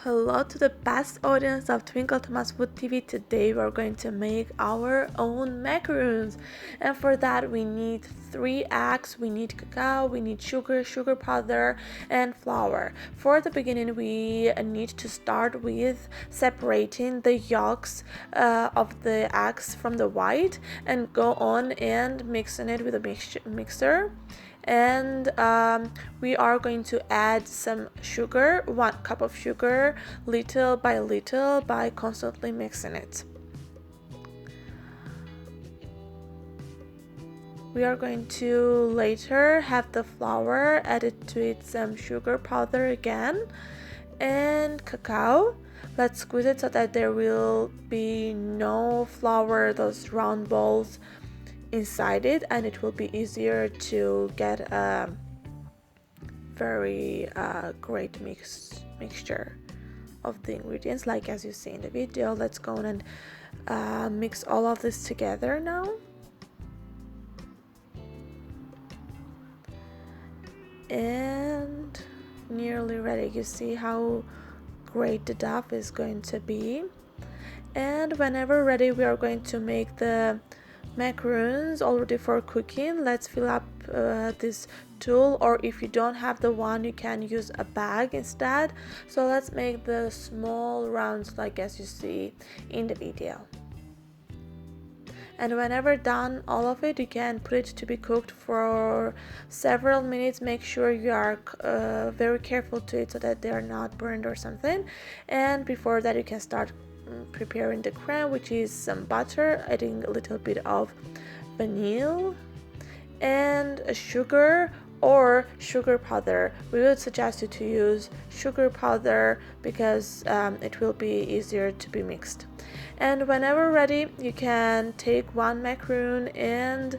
Hello to the best audience of Twinkle Thomas Wood TV. Today we're going to make our own macaroons, and for that we need 3 eggs, we need cacao, we need sugar powder, and flour. For the beginning we need to start with separating the yolks of the eggs from the white and go on and mixing it with a mixer. And we are going to add some sugar, 1 cup of sugar, little by constantly mixing it. We are going to later have the flour added to it, some sugar powder again, and cacao. Let's squeeze it so that there will be no flour, those round balls inside it, and it will be easier to get a very great mixture of the ingredients, like as you see in the video. Let's go on and mix all of this together now. And nearly ready. You see how great the dough is going to be. And whenever ready, we are going to make the macaroons already for cooking. Let's fill up this tool, or if you don't have the one, you can use a bag instead. So let's make the small rounds like as you see in the video. And whenever done all of it, you can put it to be cooked for several minutes. Make sure you are very careful to it so that they are not burned or something. And before that, you can start preparing the crème, which is some butter, adding a little bit of vanilla and sugar or sugar powder. We would suggest you to use sugar powder because it will be easier to be mixed. And whenever ready, you can take 1 macaroon and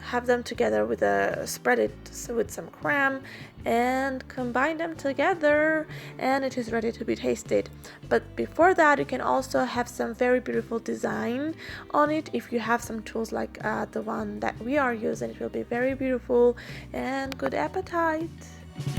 have them together with spread it with some crème and combine them together, and it is ready to be tasted. But before that, you can also have some very beautiful design on it. If you have some tools like the one that we are using, it will be very beautiful. And good appetite.